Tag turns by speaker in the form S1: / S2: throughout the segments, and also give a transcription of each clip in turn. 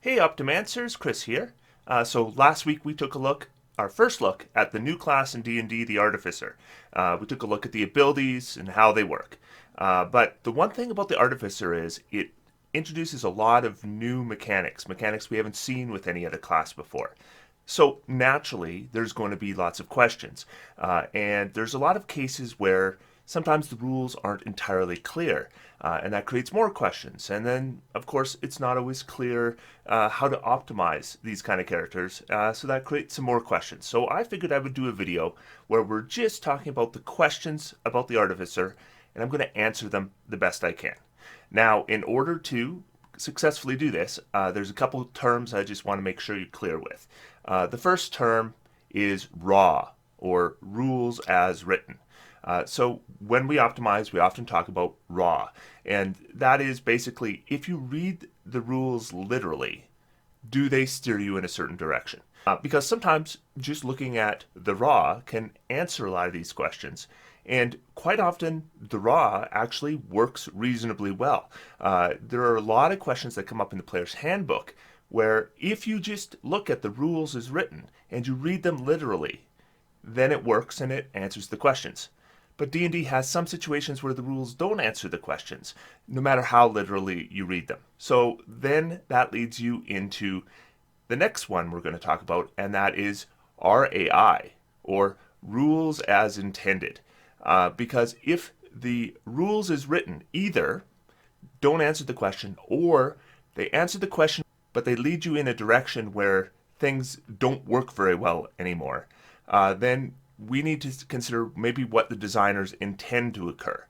S1: Hey Optimancers, Chris here. So last week we took our first look at the new class in D&D, the Artificer. We took a look at the abilities and how they work. But the one thing about the Artificer is it introduces a lot of new mechanics we haven't seen with any other class before. So naturally, there's going to be lots of questions. And there's a lot of cases where sometimes the rules aren't entirely clear, and that creates more questions. And then, of course, it's not always clear how to optimize these kind of characters, so that creates some more questions. So I figured I would do a video where we're just talking about the questions about the Artificer, and I'm going to answer them the best I can. Now, in order to successfully do this, there's a couple of terms I just want to make sure you're clear with. The first term is raw, or rules as written. So when we optimize, we often talk about raw, and that is basically if you read the rules literally, do they steer you in a certain direction? Because sometimes just looking at the raw can answer a lot of these questions, and quite often the raw actually works reasonably well. There are a lot of questions that come up in the player's handbook where if you just look at the rules as written and you read them literally, then it works and it answers the questions. But D&D has some situations where the rules don't answer the questions, no matter how literally you read them. So then that leads you into the next one we're going to talk about, and that is RAI, or rules as intended. Because if the rules as written either don't answer the question, or they answer the question, but they lead you in a direction where things don't work very well anymore, then we need to consider maybe what the designers intend to occur.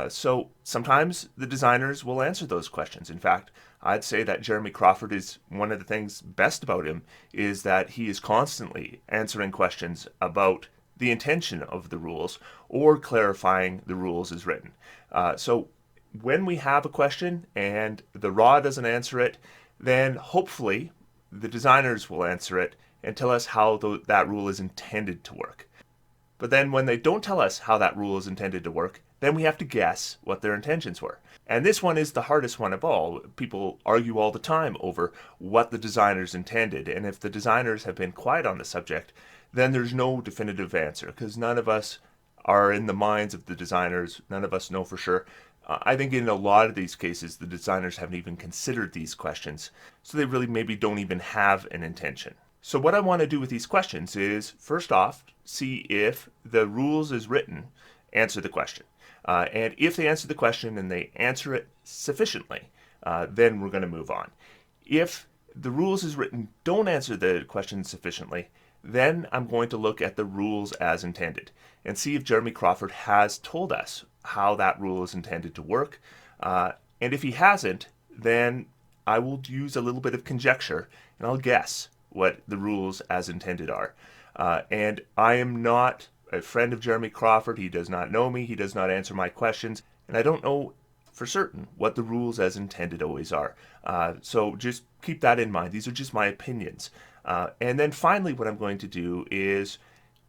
S1: So sometimes the designers will answer those questions. In fact, I'd say that Jeremy Crawford is one of the things best about him is that he is constantly answering questions about the intention of the rules or clarifying the rules as written. So when we have a question and the raw doesn't answer it, then hopefully the designers will answer it and tell us how that rule is intended to work. But then when they don't tell us how that rule is intended to work, then we have to guess what their intentions were. And this one is the hardest one of all. People argue all the time over what the designers intended. And if the designers have been quiet on the subject, then there's no definitive answer, because none of us are in the minds of the designers. None of us know for sure. I think in a lot of these cases, the designers haven't even considered these questions. So they really maybe don't even have an intention. So what I want to do with these questions is, first off, see if the rules as written answer the question. And if they answer the question and they answer it sufficiently, then we're going to move on. If the rules as written don't answer the question sufficiently, then I'm going to look at the rules as intended and see if Jeremy Crawford has told us how that rule is intended to work. And if he hasn't, then I will use a little bit of conjecture and I'll guess what the rules as intended are. And I am not a friend of Jeremy Crawford. He does not know me. He does not answer my questions. And I don't know for certain what the rules as intended always are. So just keep that in mind. These are just my opinions. And then finally, what I'm going to do is,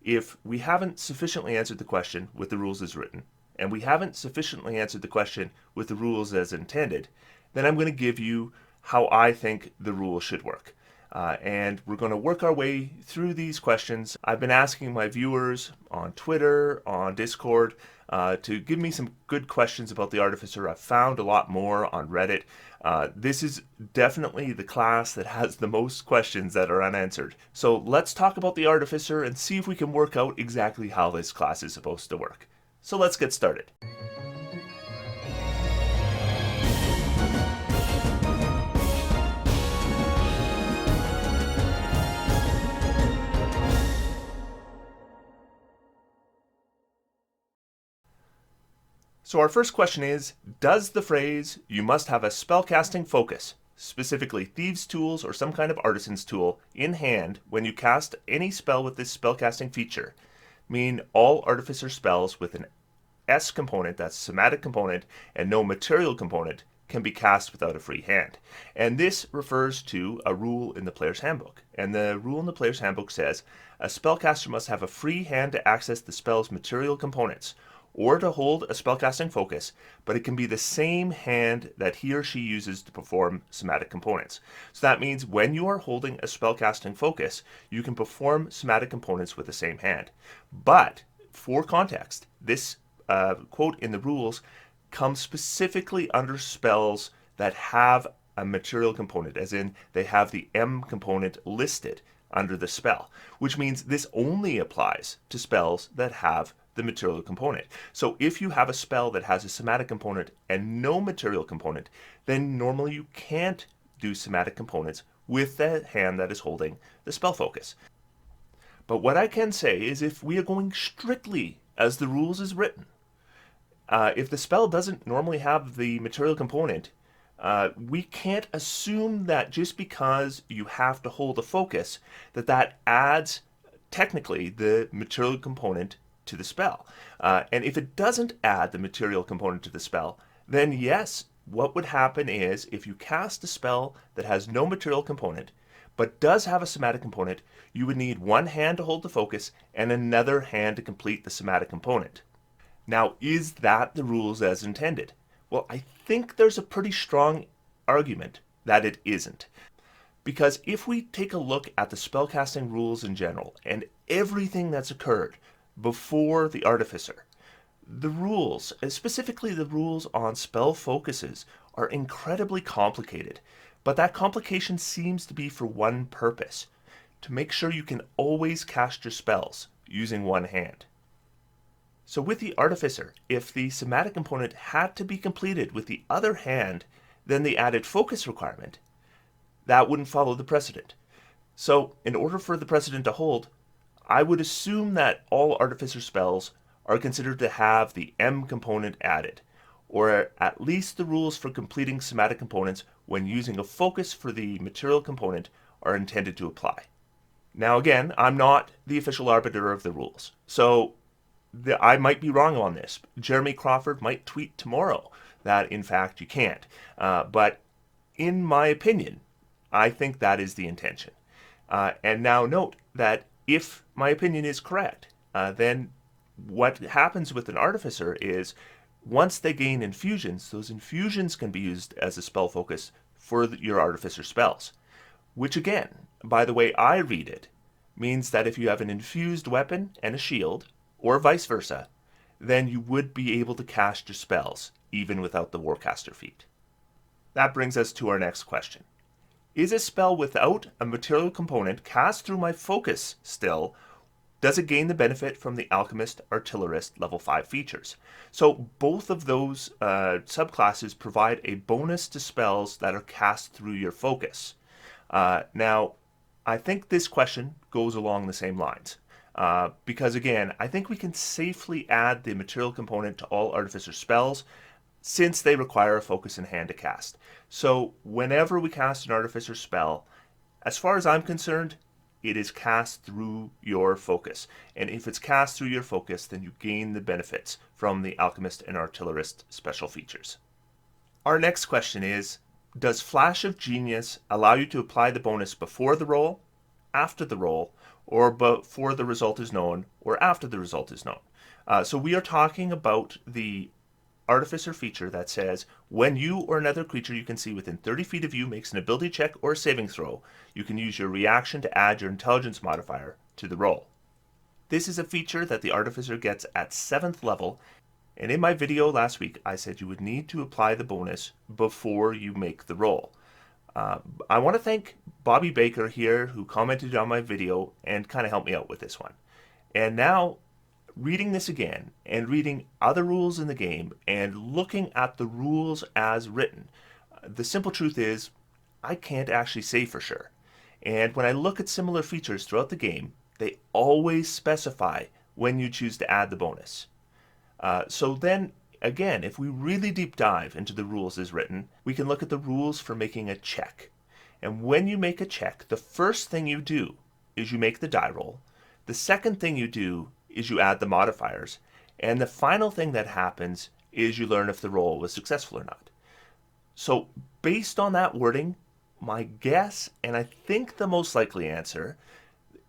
S1: if we haven't sufficiently answered the question with the rules as written, and we haven't sufficiently answered the question with the rules as intended, then I'm going to give you how I think the rules should work. And we're going to work our way through these questions. I've been asking my viewers on Twitter, on Discord, to give me some good questions about the Artificer. I've found a lot more on Reddit. This is definitely the class that has the most questions that are unanswered. So let's talk about the Artificer and see if we can work out exactly how this class is supposed to work. So let's get started. So our first question is, does the phrase, "you must have a spellcasting focus," specifically Thieves' Tools or some kind of Artisan's Tool, in hand when you cast any spell with this spellcasting feature, mean all Artificer spells with an S component, that's somatic component, and no material component, can be cast without a free hand? And this refers to a rule in the player's handbook. And the rule in the player's handbook says, a spellcaster must have a free hand to access the spell's material components, or to hold a spellcasting focus, but it can be the same hand that he or she uses to perform somatic components. So that means when you are holding a spellcasting focus, you can perform somatic components with the same hand. But for context, this quote in the rules comes specifically under spells that have a material component, as in they have the M component listed under the spell, which means this only applies to spells that have the material component. So if you have a spell that has a somatic component and no material component, then normally you can't do somatic components with the hand that is holding the spell focus. But what I can say is if we are going strictly as the rules is written, if the spell doesn't normally have the material component, we can't assume that just because you have to hold a focus, that adds technically the material component to the spell. And if it doesn't add the material component to the spell, then yes, what would happen is if you cast a spell that has no material component, but does have a somatic component, you would need one hand to hold the focus and another hand to complete the somatic component. Now, is that the rules as intended? Well, I think there's a pretty strong argument that it isn't. Because if we take a look at the spellcasting rules in general and everything that's occurred before the Artificer, the rules, specifically the rules on spell focuses, are incredibly complicated. But that complication seems to be for one purpose: to make sure you can always cast your spells using one hand. So with the Artificer, if the somatic component had to be completed with the other hand than the added focus requirement, that wouldn't follow the precedent. So in order for the precedent to hold, I would assume that all Artificer spells are considered to have the M component added, or at least the rules for completing somatic components when using a focus for the material component are intended to apply. Now again, I'm not the official arbiter of the rules, so I might be wrong on this. Jeremy Crawford might tweet tomorrow that in fact you can't. But in my opinion, I think that is the intention. And now note that if my opinion is correct, then what happens with an Artificer is once they gain infusions, those infusions can be used as a spell focus for your Artificer spells. Which again, by the way I read it, means that if you have an infused weapon and a shield, or vice versa, then you would be able to cast your spells, even without the Warcaster feat. That brings us to our next question. Is a spell without a material component cast through my focus still? Does it gain the benefit from the Alchemist, Artillerist level 5 features? So both of those subclasses provide a bonus to spells that are cast through your focus. Now, I think this question goes along the same lines. Because again, I think we can safely add the material component to all Artificer spells since they require a focus in hand to cast. So whenever we cast an Artificer spell, as far as I'm concerned, it is cast through your focus. And if it's cast through your focus, then you gain the benefits from the Alchemist and Artillerist special features. Our next question is, does Flash of Genius allow you to apply the bonus before the roll, after the roll, or before the result is known, or after the result is known? So we are talking about the Artificer feature that says, when you or another creature you can see within 30 feet of you makes an ability check or a saving throw, you can use your reaction to add your intelligence modifier to the roll. This is a feature that the Artificer gets at 7th level, and in my video last week I said you would need to apply the bonus before you make the roll. I want to thank Bobby Baker here, who commented on my video and kind of helped me out with this one. And now, reading this again, and reading other rules in the game, and looking at the rules as written, the simple truth is, I can't actually say for sure. And when I look at similar features throughout the game, they always specify when you choose to add the bonus. So then, again, if we really deep dive into the rules as written, we can look at the rules for making a check. And when you make a check, the first thing you do is you make the die roll. The second thing you do is you add the modifiers. And the final thing that happens is you learn if the roll was successful or not. So based on that wording, my guess, and I think the most likely answer,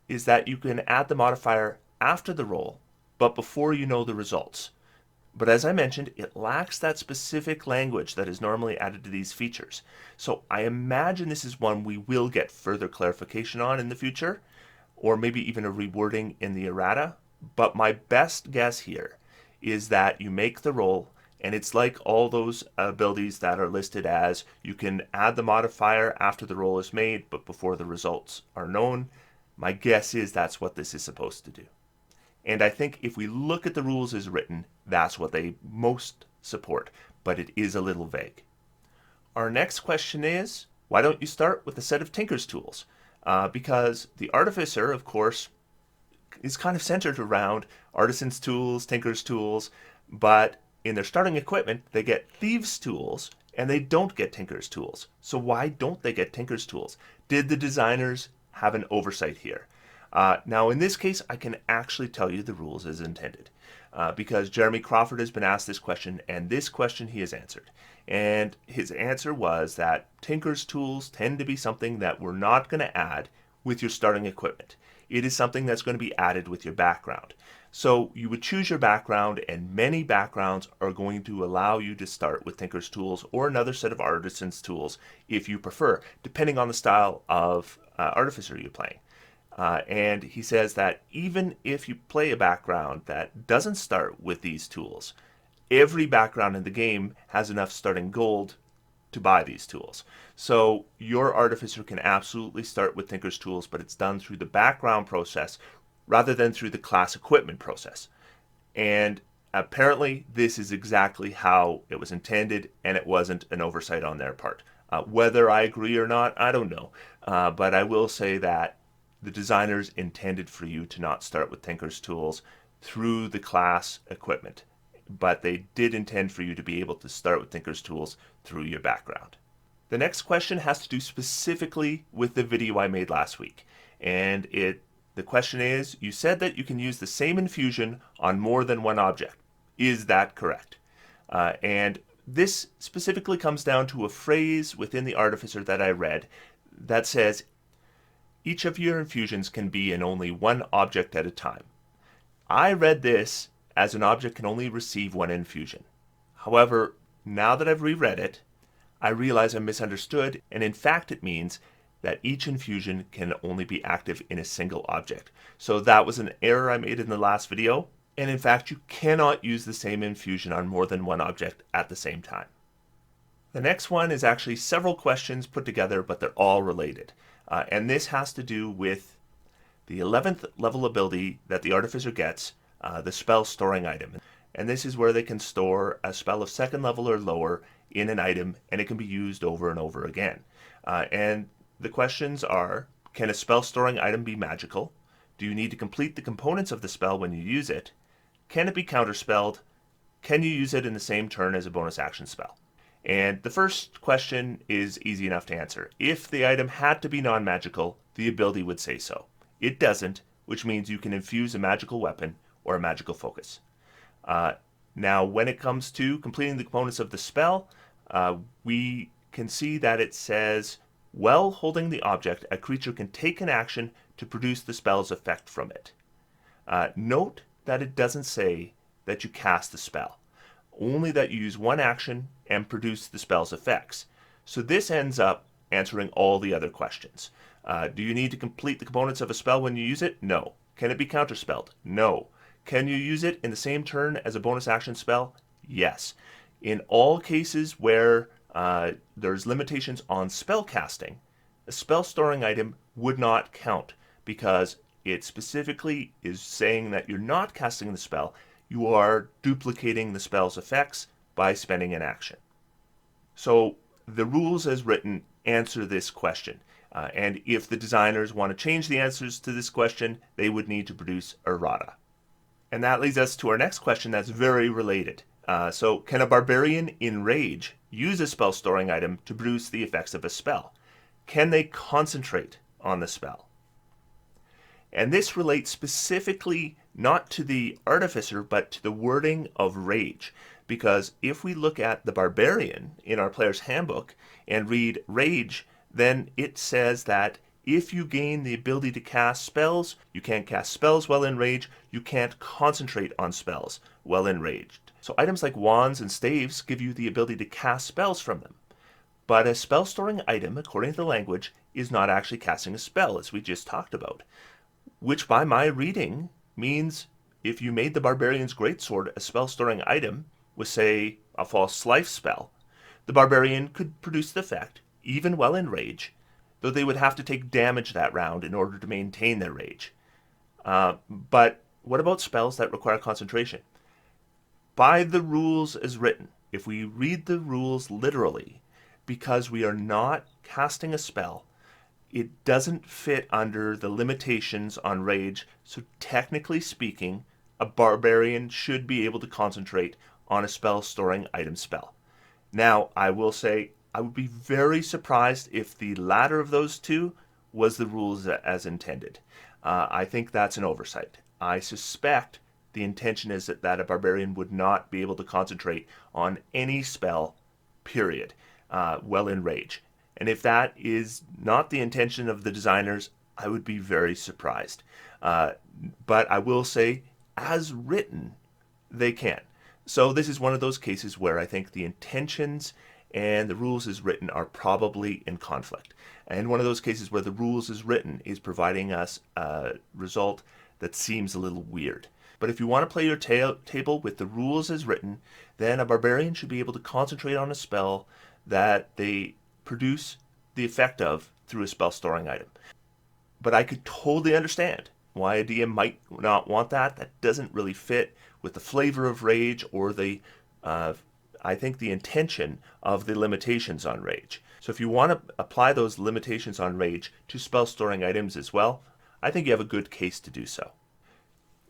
S1: is that you can add the modifier after the roll, but before you know the results. But as I mentioned, it lacks that specific language that is normally added to these features. So I imagine this is one we will get further clarification on in the future, or maybe even a rewording in the errata. But my best guess here is that you make the roll, and it's like all those abilities that are listed as you can add the modifier after the roll is made, but before the results are known. My guess is that's what this is supposed to do. And I think if we look at the rules as written, that's what they most support, but it is a little vague. Our next question is, why don't you start with a set of Tinker's tools? Because the Artificer, of course, is kind of centered around Artisan's tools, Tinker's tools, but in their starting equipment, they get Thieves' tools, and they don't get Tinker's tools. So why don't they get Tinker's tools? Did the designers have an oversight here? Now, in this case, I can actually tell you the rules as intended, because Jeremy Crawford has been asked this question, and this question he has answered. And his answer was that Tinker's tools tend to be something that we're not going to add with your starting equipment. It is something that's going to be added with your background. So you would choose your background, and many backgrounds are going to allow you to start with Tinker's tools or another set of Artisan's tools if you prefer, depending on the style of Artificer you're playing. And he says that even if you play a background that doesn't start with these tools, every background in the game has enough starting gold to buy these tools. So your Artificer can absolutely start with Tinker's tools, but it's done through the background process rather than through the class equipment process. And apparently this is exactly how it was intended, and it wasn't an oversight on their part. Whether I agree or not, I don't know. But I will say that the designers intended for you to not start with Tinker's tools through the class equipment, but they did intend for you to be able to start with Tinker's tools through your background. The next question has to do specifically with the video I made last week, and the question is, you said that you can use the same infusion on more than one object. Is that correct? And this specifically comes down to a phrase within the Artificer that I read that says, each of your infusions can be in only one object at a time. I read this as an object can only receive one infusion. However, now that I've reread it, I realize I misunderstood, and in fact it means that each infusion can only be active in a single object. So that was an error I made in the last video, and in fact you cannot use the same infusion on more than one object at the same time. The next one is actually several questions put together, but they're all related. And this has to do with the 11th level ability that the Artificer gets, the spell storing item. And this is where they can store a spell of 2nd level or lower in an item, and it can be used over and over again. And the questions are, can a spell storing item be magical? Do you need to complete the components of the spell when you use it? Can it be counterspelled? Can you use it in the same turn as a bonus action spell? And the first question is easy enough to answer. If the item had to be non-magical, the ability would say so. It doesn't, which means you can infuse a magical weapon or a magical focus. Now, when it comes to completing the components of the spell, we can see that it says, while holding the object, a creature can take an action to produce the spell's effect from it. Note that it doesn't say that you cast the spell, only that you use one action and produce the spell's effects. So this ends up answering all the other questions. Do you need to complete the components of a spell when you use it? No. Can it be counterspelled? No. Can you use it in the same turn as a bonus action spell? Yes. In all cases where there's limitations on spellcasting, a spell storing item would not count because it specifically is saying that you're not casting the spell, you are duplicating the spell's effects by spending an action. So the rules as written answer this question. And if the designers want to change the answers to this question, they would need to produce errata. And that leads us to our next question that's very related. So can a Barbarian in Rage use a spell storing item to produce the effects of a spell? Can they concentrate on the spell? And this relates specifically not to the Artificer, but to the wording of Rage. Because if we look at the Barbarian in our player's handbook and read Rage, then it says that if you gain the ability to cast spells, you can't cast spells while enraged, you can't concentrate on spells while enraged. So items like wands and staves give you the ability to cast spells from them. But a spell storing item, according to the language, is not actually casting a spell, as we just talked about. Which by my reading means if you made the Barbarian's Greatsword a spell storing item with, say, a false life spell, the Barbarian could produce the effect, even while in rage, though they would have to take damage that round in order to maintain their rage. But what about spells that require concentration? By the rules as written, if we read the rules literally, because we are not casting a spell, it doesn't fit under the limitations on rage, so technically speaking, a Barbarian should be able to concentrate on a spell storing item spell. Now, I will say, I would be very surprised if the latter of those two was the rules as intended. I think that's an oversight. I suspect the intention is that a Barbarian would not be able to concentrate on any spell, period, while in rage. And if that is not the intention of the designers, I would be very surprised. But I will say, as written, they can. So this is one of those cases where I think the intentions and the rules as written are probably in conflict. And one of those cases where the rules as written is providing us a result that seems a little weird. But if you want to play your table with the rules as written, then a Barbarian should be able to concentrate on a spell that they produce the effect of through a spell storing item. But I could totally understand why a DM might not want that. That doesn't really fit with the flavor of rage or the, I think, the intention of the limitations on rage. So if you want to apply those limitations on rage to spell storing items as well, I think you have a good case to do so.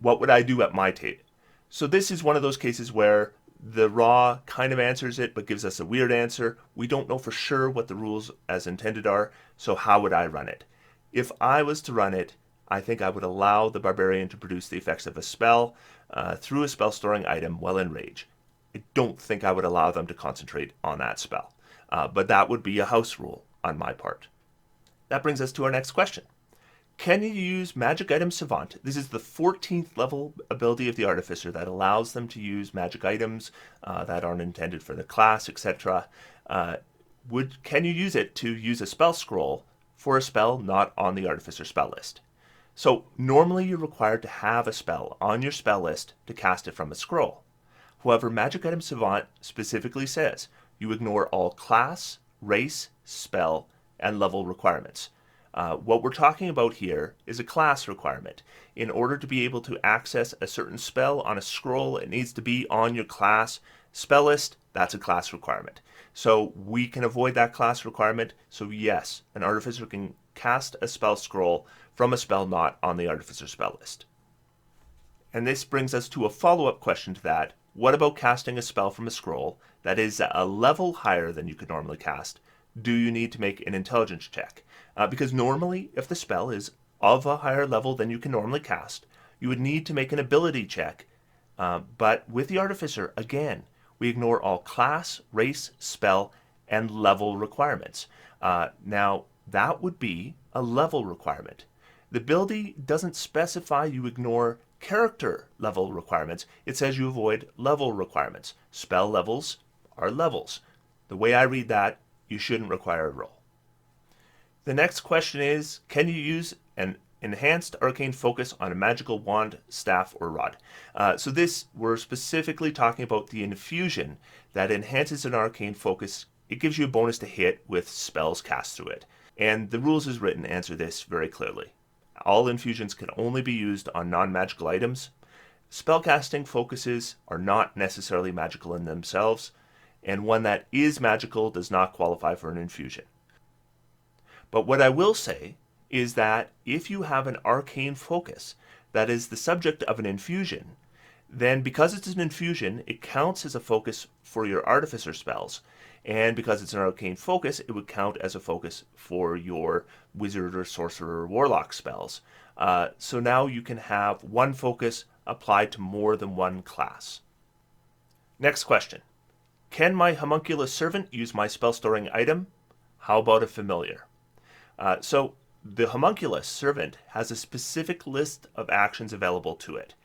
S1: What would I do at my table? So this is one of those cases where the raw kind of answers it, but gives us a weird answer. We don't know for sure what the rules as intended are, so how would I run it? If I was to run it, I think I would allow the Barbarian to produce the effects of a spell through a spell storing item while in rage. I don't think I would allow them to concentrate on that spell, but that would be a house rule on my part. That brings us to our next question. Can you use Magic Item Savant? This is the 14th level ability of the Artificer that allows them to use magic items that aren't intended for the class, etc. Can you use it to use a spell scroll for a spell not on the Artificer spell list? So normally you're required to have a spell on your spell list to cast it from a scroll. However, Magic Item Savant specifically says you ignore all class, race, spell, and level requirements. What we're talking about here is a class requirement. In order to be able to access a certain spell on a scroll, it needs to be on your class spell list. That's a class requirement. So we can avoid that class requirement. So yes, an Artificer can cast a spell scroll from a spell not on the Artificer spell list. And this brings us to a follow-up question to that. What about casting a spell from a scroll that is a level higher than you could normally cast? Do you need to make an intelligence check? Because normally, if the spell is of a higher level than you can normally cast, you would need to make an ability check. But with the Artificer, again, we ignore all class, race, spell, and level requirements. Now, that would be a level requirement. The ability doesn't specify you ignore character level requirements. It says you avoid level requirements. Spell levels are levels. The way I read that, you shouldn't require a roll. The next question is, can you use an enhanced arcane focus on a magical wand, staff, or rod? So this, we're specifically talking about the infusion that enhances an arcane focus. It gives you a bonus to hit with spells cast through it. And the rules as written answer this very clearly. All infusions can only be used on non-magical items. Spellcasting focuses are not necessarily magical in themselves, and one that is magical does not qualify for an infusion. But what I will say is that if you have an arcane focus that is the subject of an infusion, then because it's an infusion, it counts as a focus for your Artificer spells. And because it's an arcane focus, it would count as a focus for your Wizard or Sorcerer or Warlock spells. So now you can have one focus applied to more than one class. Next question. Can my Homunculus Servant use my spell storing item? How about a familiar? So the Homunculus Servant has a specific list of actions available to it.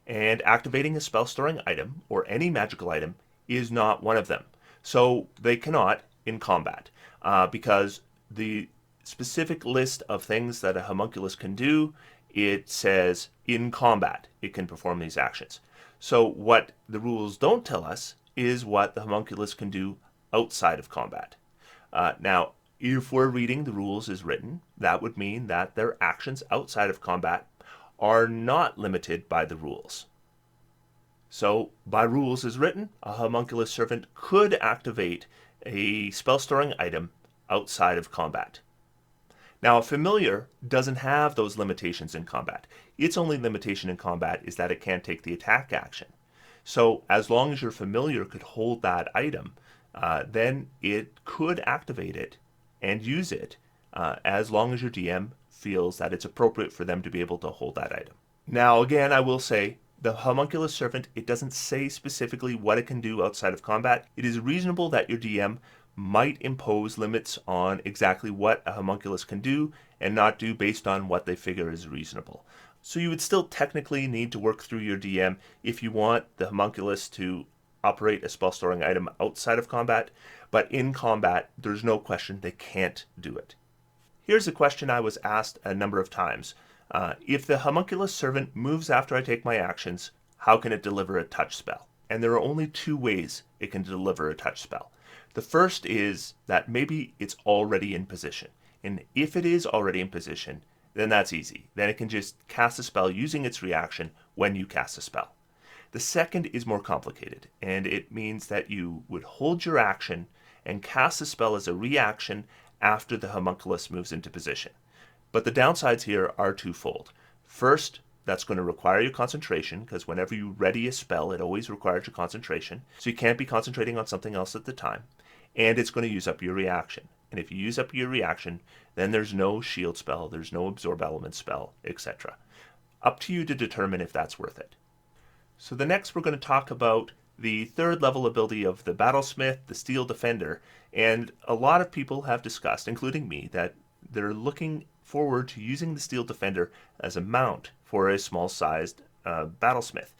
S1: and activating a spell storing item or any magical item is not one of them. So they cannot in combat because the specific list of things that a homunculus can do, it says in combat it can perform these actions. So what the rules don't tell us is what the homunculus can do outside of combat. Now, if we're reading the rules as written, that would mean that their actions outside of combat are not limited by the rules. So, by rules as written, a homunculus servant could activate a spell storing item outside of combat. Now, a familiar doesn't have those limitations in combat. Its only limitation in combat is that it can't take the attack action. So, as long as your familiar could hold that item, then it could activate it and use it as long as your DM feels that it's appropriate for them to be able to hold that item. Now, again, I will say, the homunculus servant, it doesn't say specifically what it can do outside of combat. It is reasonable that your DM might impose limits on exactly what a homunculus can do and not do based on what they figure is reasonable. So you would still technically need to work through your DM if you want the homunculus to operate a spell storing item outside of combat, but in combat, there's no question they can't do it. Here's a question I was asked a number of times. If the homunculus servant moves after I take my actions, how can it deliver a touch spell? And there are only two ways it can deliver a touch spell. The first is that maybe it's already in position. And if it is already in position, then that's easy. Then it can just cast a spell using its reaction when you cast a spell. The second is more complicated, and it means that you would hold your action and cast a spell as a reaction after the homunculus moves into position. But the downsides here are twofold. First, that's going to require your concentration, because whenever you ready a spell, it always requires your concentration. So you can't be concentrating on something else at the time. And it's going to use up your reaction. And if you use up your reaction, then there's no shield spell, there's no absorb element spell, etc. Up to you to determine if that's worth it. So the next we're going to talk about the third level ability of the Battlesmith, the Steel Defender. And a lot of people have discussed, including me, that they're looking forward to using the Steel Defender as a mount for a small-sized Battlesmith.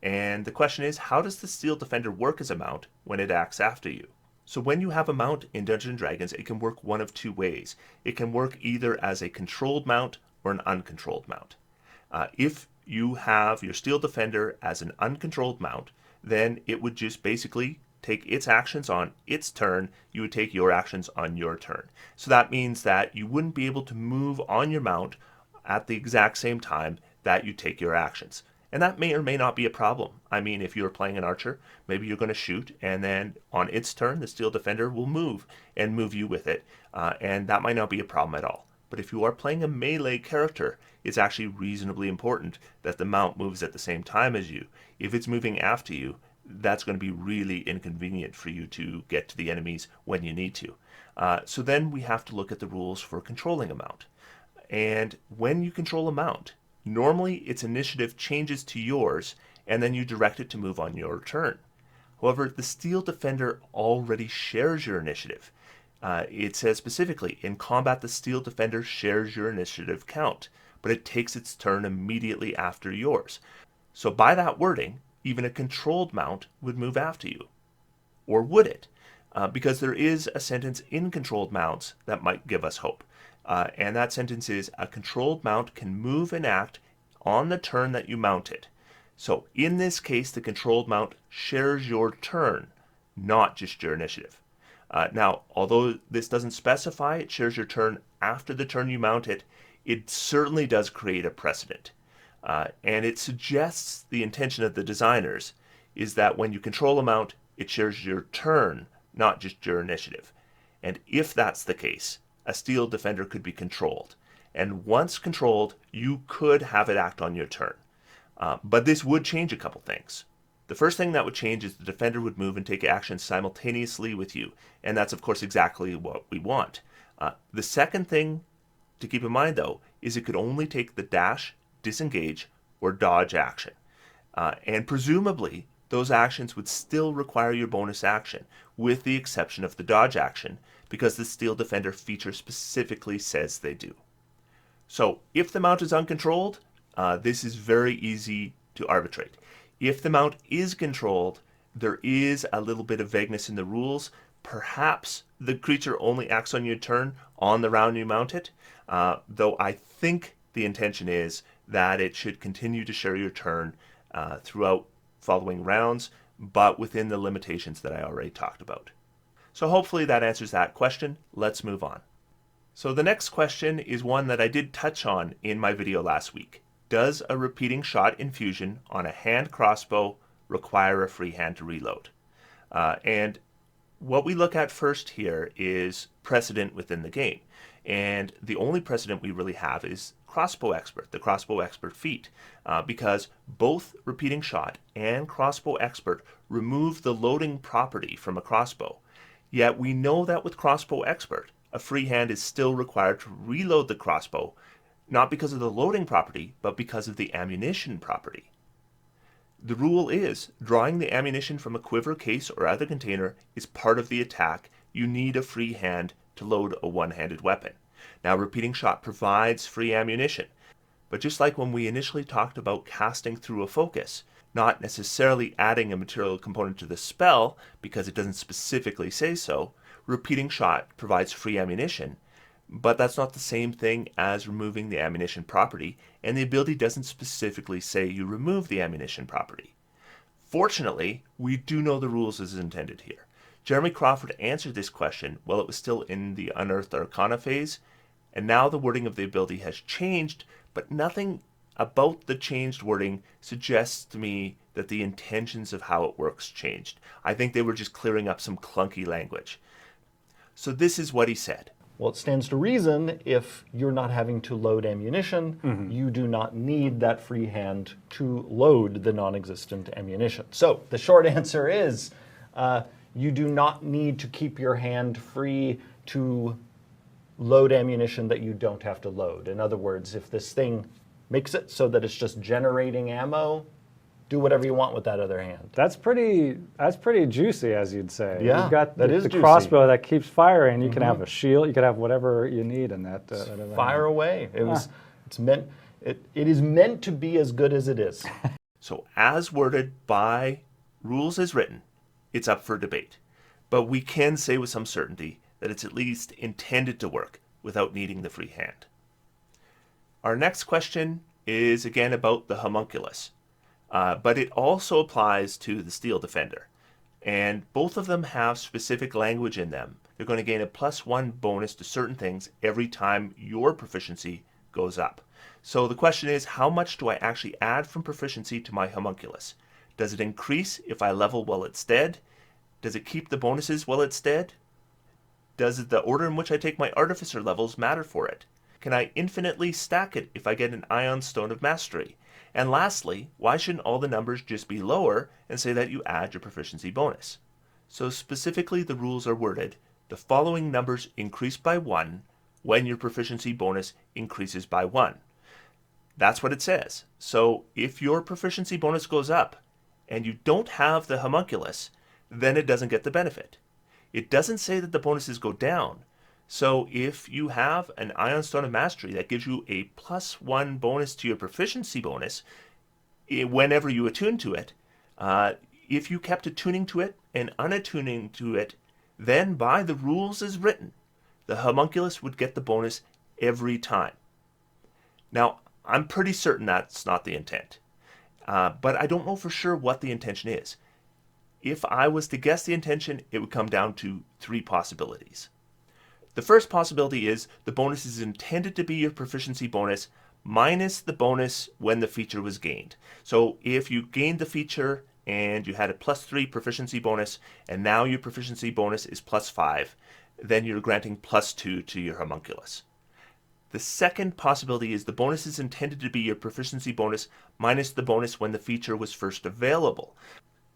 S1: And the question is, how does the Steel Defender work as a mount when it acts after you? So when you have a mount in Dungeons & Dragons, it can work one of two ways. It can work either as a controlled mount or an uncontrolled mount. If you have your Steel Defender as an uncontrolled mount, then it would just basically take its actions on its turn, you would take your actions on your turn. So that means that you wouldn't be able to move on your mount at the exact same time that you take your actions. And that may or may not be a problem. I mean, if you're playing an archer, maybe you're going to shoot, and then on its turn, the Steel Defender will move and move you with it. And that might not be a problem at all. But if you are playing a melee character, it's actually reasonably important that the mount moves at the same time as you. If it's moving after you, that's going to be really inconvenient for you to get to the enemies when you need to. So then we have to look at the rules for controlling a mount. And when you control a mount, normally its initiative changes to yours, and then you direct it to move on your turn. However, the Steel Defender already shares your initiative. It says specifically, in combat the Steel Defender shares your initiative count, but it takes its turn immediately after yours. So by that wording, even a controlled mount would move after you. Or would it? Because there is a sentence in controlled mounts that might give us hope. And that sentence is, a controlled mount can move and act on the turn that you mount it. So in this case, the controlled mount shares your turn, not just your initiative. Now, although this doesn't specify it shares your turn after the turn you mount it, it certainly does create a precedent. And it suggests the intention of the designers is that when you control a mount, it shares your turn, not just your initiative. And if that's the case, a Steel Defender could be controlled. And once controlled, you could have it act on your turn. But this would change a couple things. The first thing that would change is the Defender would move and take action simultaneously with you. And that's, of course, exactly what we want. The second thing to keep in mind, though, is it could only take the dash, disengage, or dodge action. And presumably, those actions would still require your bonus action, with the exception of the dodge action, because the Steel Defender feature specifically says they do. So, if the mount is uncontrolled, this is very easy to arbitrate. If the mount is controlled, there is a little bit of vagueness in the rules. Perhaps the creature only acts on your turn on the round you mount it, though I think the intention is that it should continue to share your turn throughout following rounds, but within the limitations that I already talked about. So hopefully that answers that question. Let's move on. So the next question is one that I did touch on in my video last week. Does a repeating shot infusion on a hand crossbow require a free hand to reload? And what we look at first here is precedent within the game. And the only precedent we really have is Crossbow Expert, the Crossbow Expert feat, because both Repeating Shot and Crossbow Expert remove the loading property from a crossbow. Yet we know that with Crossbow Expert, a free hand is still required to reload the crossbow, not because of the loading property, but because of the ammunition property. The rule is, drawing the ammunition from a quiver, case, or other container is part of the attack. You need a free hand to load a one-handed weapon. Now, Repeating Shot provides free ammunition, but just like when we initially talked about casting through a focus, not necessarily adding a material component to the spell because it doesn't specifically say so, Repeating Shot provides free ammunition, but that's not the same thing as removing the ammunition property, and the ability doesn't specifically say you remove the ammunition property. Fortunately, we do know the rules as intended here. Jeremy Crawford answered this question while it was still in the Unearthed Arcana phase, and now the wording of the ability has changed, but nothing about the changed wording suggests to me that the intentions of how it works changed. I think they were just clearing up some clunky language. So this is what he said.
S2: Well, it stands to reason if you're not having to load ammunition, you do not need that free hand to load the non-existent ammunition. So the short answer is you do not need to keep your hand free to load ammunition that you don't have to load. In other words, if this thing makes it so that it's just generating ammo, do whatever you want with that other hand.
S3: That's pretty juicy, as you'd say.
S2: Yeah,
S3: you've got
S2: that
S3: the,
S2: is
S3: the
S2: juicy.
S3: Crossbow that keeps firing. You can have a shield. You can have whatever you need in that.
S2: Fire away. It is meant to be as good as it is.
S1: So as worded by rules as written, it's up for debate. But we can say with some certainty that it's at least intended to work without needing the free hand. Our next question is again about the homunculus. But it also applies to the Steel Defender. And both of them have specific language in them. They're going to gain a +1 bonus to certain things every time your proficiency goes up. So the question is, how much do I actually add from proficiency to my homunculus? Does it increase if I level while it's dead? Does it keep the bonuses while it's dead? Does the order in which I take my Artificer levels matter for it? Can I infinitely stack it if I get an Ion Stone of Mastery? And lastly, why shouldn't all the numbers just be lower and say that you add your proficiency bonus? So specifically, the rules are worded, the following numbers increase by 1 when your proficiency bonus increases by 1. That's what it says. So if your proficiency bonus goes up and you don't have the homunculus, then it doesn't get the benefit. It doesn't say that the bonuses go down. So if you have an Ion Stone of Mastery that gives you a +1 bonus to your proficiency bonus whenever you attune to it, if you kept attuning to it and unattuning to it, then by the rules as written, the homunculus would get the bonus every time. Now, I'm pretty certain that's not the intent, but I don't know for sure what the intention is. If I was to guess the intention, it would come down to 3 possibilities. The first possibility is the bonus is intended to be your proficiency bonus minus the bonus when the feature was gained. So if you gained the feature and you had a +3 proficiency bonus and now your proficiency bonus is +5, then you're granting +2 to your homunculus. The second possibility is the bonus is intended to be your proficiency bonus minus the bonus when the feature was first available.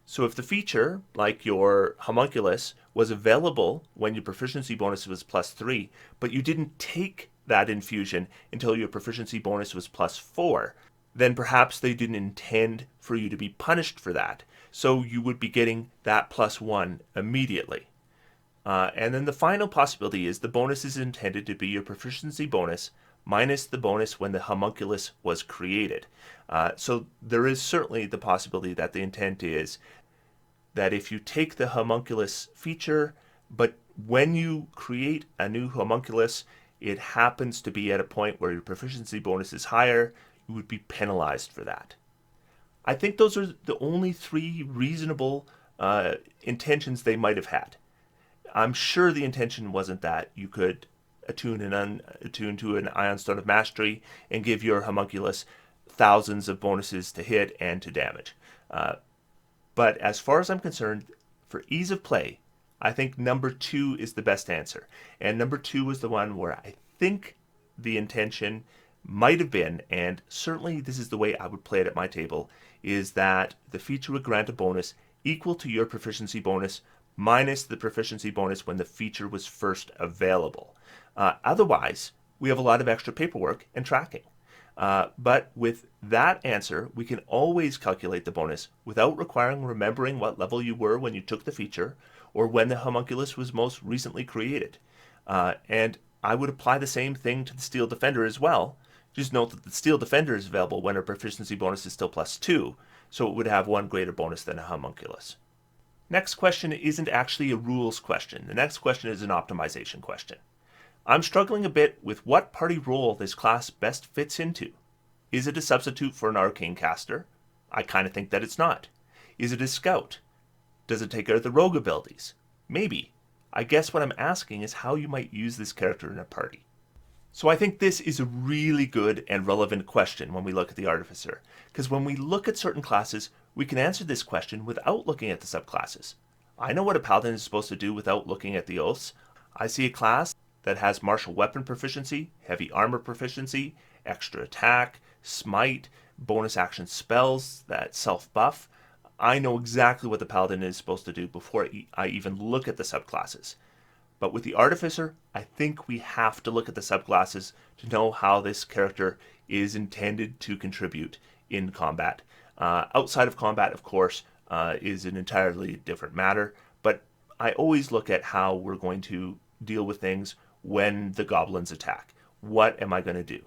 S1: So if the feature, like your homunculus, was available when your proficiency bonus was +3, but you didn't take that infusion until your proficiency bonus was +4, then perhaps they didn't intend for you to be punished for that. So you would be getting that +1 immediately. And then the final possibility is the bonus is intended to be your proficiency bonus minus the bonus when the homunculus was created. So there is certainly the possibility that the intent is that if you take the homunculus feature, but when you create a new homunculus, it happens to be at a point where your proficiency bonus is higher, you would be penalized for that. I think those are the only three reasonable intentions they might have had. I'm sure the intention wasn't that you could attune and unattune to an Ion Stone of Mastery and give your homunculus thousands of bonuses to hit and to damage. But as far as I'm concerned, for ease of play, I think number 2 is the best answer. And number 2 was the one where I think the intention might have been, and certainly this is the way I would play it at my table, is that the feature would grant a bonus equal to your proficiency bonus minus the proficiency bonus when the feature was first available. Otherwise, we have a lot of extra paperwork and tracking. But with that answer, we can always calculate the bonus without requiring remembering what level you were when you took the feature or when the homunculus was most recently created. And I would apply the same thing to the Steel Defender as well. Just note that the Steel Defender is available when her proficiency bonus is still +2, so it would have one greater bonus than a homunculus. Next question isn't actually a rules question. The next question is an optimization question. I'm struggling a bit with what party role this class best fits into. Is it a substitute for an arcane caster? I kind of think that it's not. Is it a scout? Does it take out the rogue abilities? Maybe. I guess what I'm asking is how you might use this character in a party. So I think this is a really good and relevant question when we look at the Artificer, because when we look at certain classes, we can answer this question without looking at the subclasses. I know what a paladin is supposed to do without looking at the oaths. I see a class that has martial weapon proficiency, heavy armor proficiency, extra attack, smite, bonus action spells, that self-buff. I know exactly what the paladin is supposed to do before I even look at the subclasses. But with the Artificer, I think we have to look at the subclasses to know how this character is intended to contribute in combat. Outside of combat, of course, is an entirely different matter, but I always look at how we're going to deal with things when the goblins attack. What am I going to do?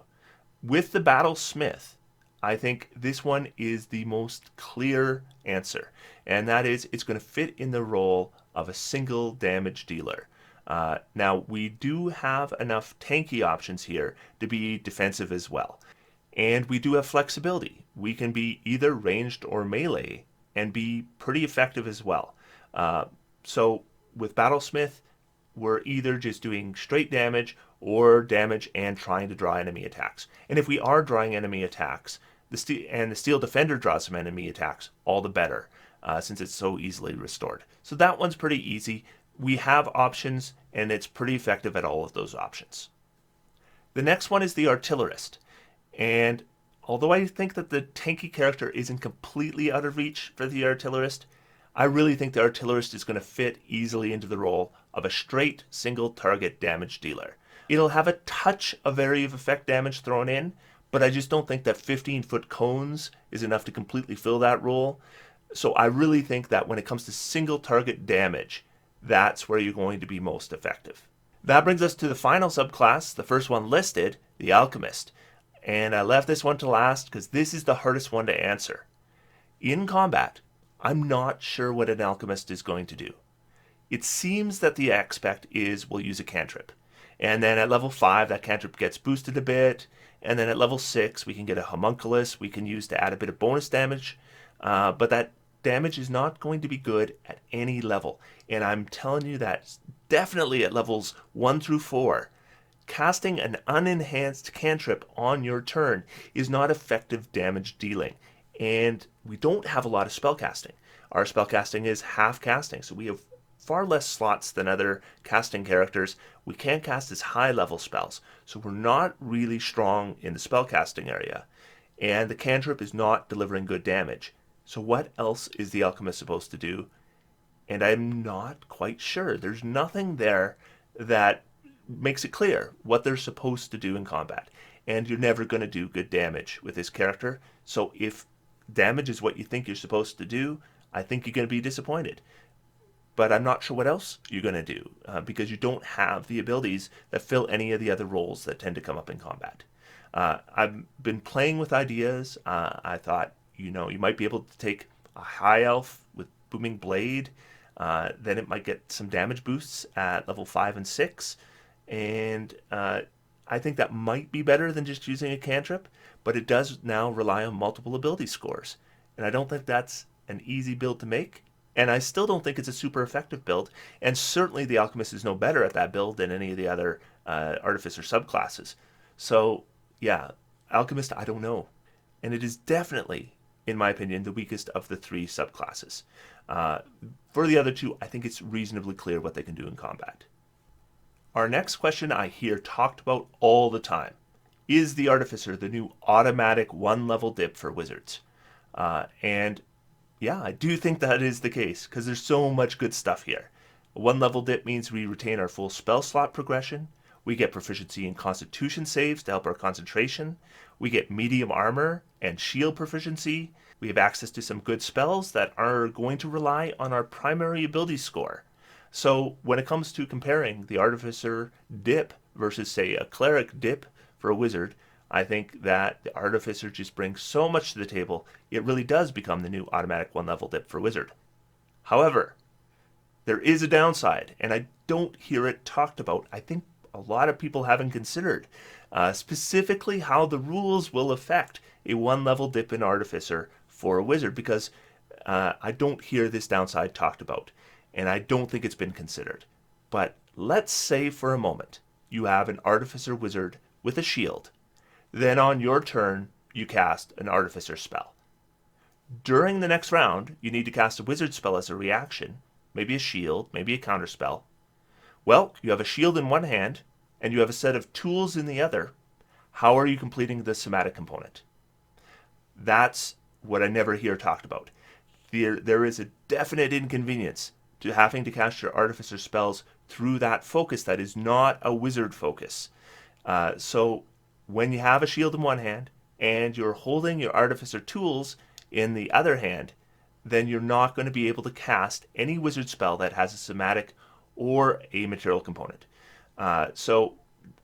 S1: With the Battlesmith, I think this one is the most clear answer, and that is it's going to fit in the role of a single damage dealer. Now, we do have enough tanky options here to be defensive as well. And we do have flexibility. We can be either ranged or melee and be pretty effective as well. So with Battlesmith, we're either just doing straight damage or damage and trying to draw enemy attacks. And if we are drawing enemy attacks, the Steel Defender draws some enemy attacks, all the better, since it's so easily restored. So that one's pretty easy. We have options, and it's pretty effective at all of those options. The next one is the Artillerist. And although I think that the tanky character isn't completely out of reach for the Artillerist, I really think the Artillerist is going to fit easily into the role of a straight single target damage dealer. It'll have a touch of area of effect damage thrown in, but I just don't think that 15-foot cones is enough to completely fill that role. So I really think that when it comes to single target damage, that's where you're going to be most effective. That brings us to the final subclass, the first one listed, the Alchemist. And I left this one to last because this is the hardest one to answer. In combat, I'm not sure what an Alchemist is going to do. It seems that the expect is we'll use a cantrip. And then at level 5, that cantrip gets boosted a bit. And then at level 6, we can get a homunculus we can use to add a bit of bonus damage. But that damage is not going to be good at any level. And I'm telling you that definitely at levels 1 through 4. Casting an unenhanced cantrip on your turn is not effective damage dealing. And we don't have a lot of spellcasting. Our spellcasting is half casting, so we have far less slots than other casting characters. We can't cast as high level spells, so we're not really strong in the spellcasting area. And the cantrip is not delivering good damage. So what else is the Alchemist supposed to do? And I'm not quite sure. There's nothing there that makes it clear what they're supposed to do in combat. And you're never going to do good damage with this character. So if damage is what you think you're supposed to do, I think you're going to be disappointed. but I'm not sure what else you're going to do because you don't have the abilities that fill any of the other roles that tend to come up in combat. I've been playing with ideas. I thought, you might be able to take a high elf with Booming Blade. Then it might get some damage boosts at level 5 and 6. And I think that might be better than just using a cantrip, but it does now rely on multiple ability scores. And I don't think that's an easy build to make. And I still don't think it's a super effective build. And certainly the Alchemist is no better at that build than any of the other Artificer subclasses. So, yeah, Alchemist, I don't know. And it is definitely, in my opinion, the weakest of the 3 subclasses. For the other 2, I think it's reasonably clear what they can do in combat. Our next question I hear talked about all the time. Is the Artificer the new automatic 1-level dip for wizards? And yeah, I do think that is the case, because there's so much good stuff here. A 1-level dip means we retain our full spell slot progression. We get proficiency in Constitution saves to help our concentration. We get medium armor and shield proficiency. We have access to some good spells that are going to rely on our primary ability score. So when it comes to comparing the Artificer dip versus, say, a Cleric dip for a wizard, I think that the Artificer just brings so much to the table, it really does become the new automatic 1-level dip for wizard. However, there is a downside, and I don't hear it talked about. I think a lot of people haven't considered specifically how the rules will affect a 1-level dip in Artificer for a wizard, because I don't hear this downside talked about, and I don't think it's been considered. But let's say for a moment you have an Artificer wizard with a shield. Then on your turn, you cast an Artificer spell. During the next round, you need to cast a wizard spell as a reaction, maybe a shield, maybe a counter spell. Well, you have a shield in one hand, and you have a set of tools in the other. How are you completing the somatic component? That's what I never hear talked about. There is a definite inconvenience to having to cast your Artificer spells through that focus that is not a wizard focus. So when you have a shield in one hand and you're holding your Artificer tools in the other hand, then you're not going to be able to cast any wizard spell that has a somatic or a material component. So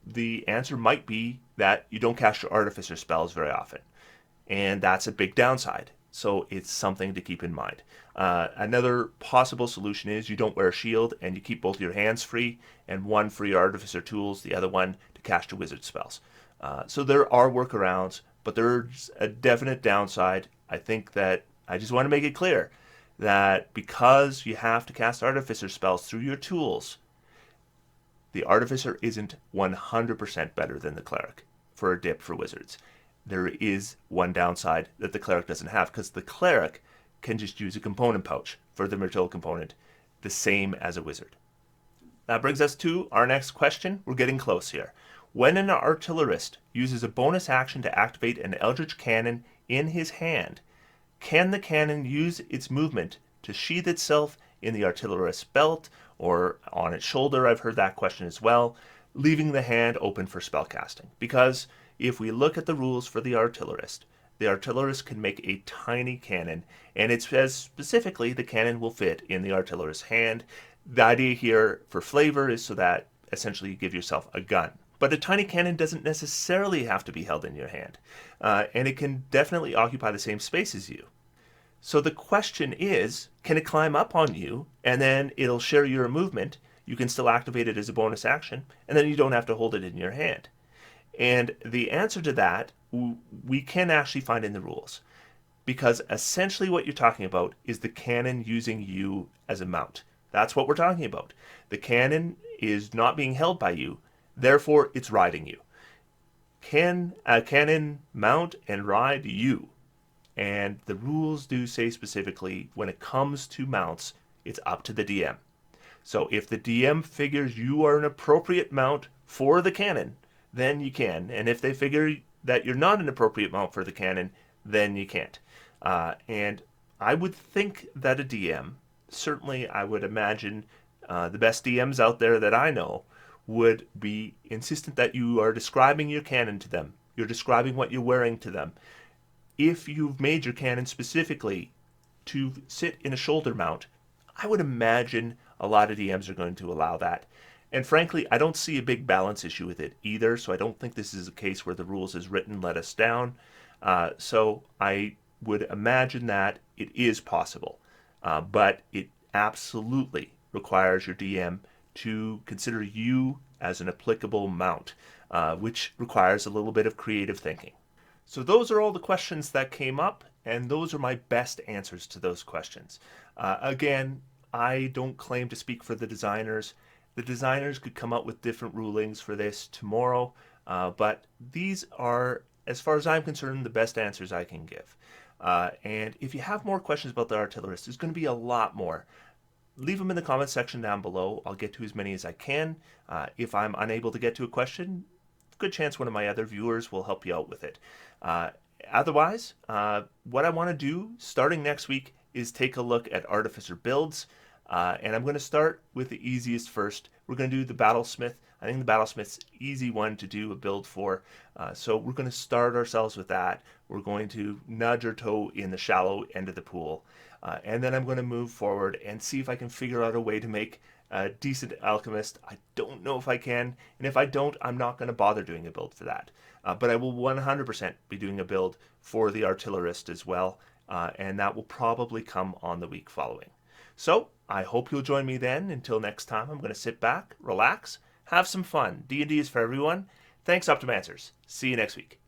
S1: the answer might be that you don't cast your Artificer spells very often. And that's a big downside. So it's something to keep in mind. Another possible solution is you don't wear a shield and you keep both your hands free, and one for your Artificer tools, the other one to cast your wizard spells. So there are workarounds, but there's a definite downside. I think that I just want to make it clear that because you have to cast Artificer spells through your tools, the Artificer isn't 100% better than the Cleric for a dip for wizards. There is one downside that the Cleric doesn't have, because the Cleric can just use a component pouch for the material component, the same as a wizard. That brings us to our next question. We're getting close here. When an artillerist uses a bonus action to activate an Eldritch cannon in his hand, can the cannon use its movement to sheath itself in the artillerist's belt or on its shoulder? I've heard that question as well, leaving the hand open for spellcasting. Because if we look at the rules for the artillerist can make a tiny cannon, and it says specifically the cannon will fit in the artillerist's hand. The idea here for flavor is so that essentially you give yourself a gun. But a tiny cannon doesn't necessarily have to be held in your hand, and it can definitely occupy the same space as you. So the question is, can it climb up on you, and then it'll share your movement? You can still activate it as a bonus action, and then you don't have to hold it in your hand. And the answer to that, we can actually find in the rules. Because essentially what you're talking about is the cannon using you as a mount. That's what we're talking about. The cannon is not being held by you, therefore it's riding you. Can a cannon mount and ride you? And the rules do say specifically, when it comes to mounts, it's up to the DM. So if the DM figures you are an appropriate mount for the cannon, then you can. And if they figure that you're not an appropriate mount for the cannon, then you can't. And I would think that a DM, certainly I would imagine the best DMs out there that I know, would be insistent that you are describing your cannon to them. You're describing what you're wearing to them. If you've made your cannon specifically to sit in a shoulder mount, I would imagine a lot of DMs are going to allow that. And frankly, I don't see a big balance issue with it either, so I don't think this is a case where the rules as written let us down. So I would imagine that it is possible, but it absolutely requires your DM to consider you as an applicable mount, which requires a little bit of creative thinking. So those are all the questions that came up, and those are my best answers to those questions. Again, I don't claim to speak for the designers. The designers could come up with different rulings for this tomorrow, but these are, as far as I'm concerned, the best answers I can give. And if you have more questions about the Artillerist, there's going to be a lot more. Leave them in the comment section down below. I'll get to as many as I can. If I'm unable to get to a question, good chance one of my other viewers will help you out with it. Otherwise, what I want to do starting next week is take a look at Artificer builds. And I'm going to start with the easiest first. We're going to do the Battlesmith. I think the Battlesmith's easy one to do a build for. So we're going to start ourselves with that. We're going to nudge our toe in the shallow end of the pool. And then I'm going to move forward and see if I can figure out a way to make a decent Alchemist. I don't know if I can. And if I don't, I'm not going to bother doing a build for that. But I will 100% be doing a build for the Artillerist as well. And that will probably come on the week following. So I hope you'll join me then. Until next time, I'm going to sit back, relax, have some fun. D&D is for everyone. Thanks, Optimancers. See you next week.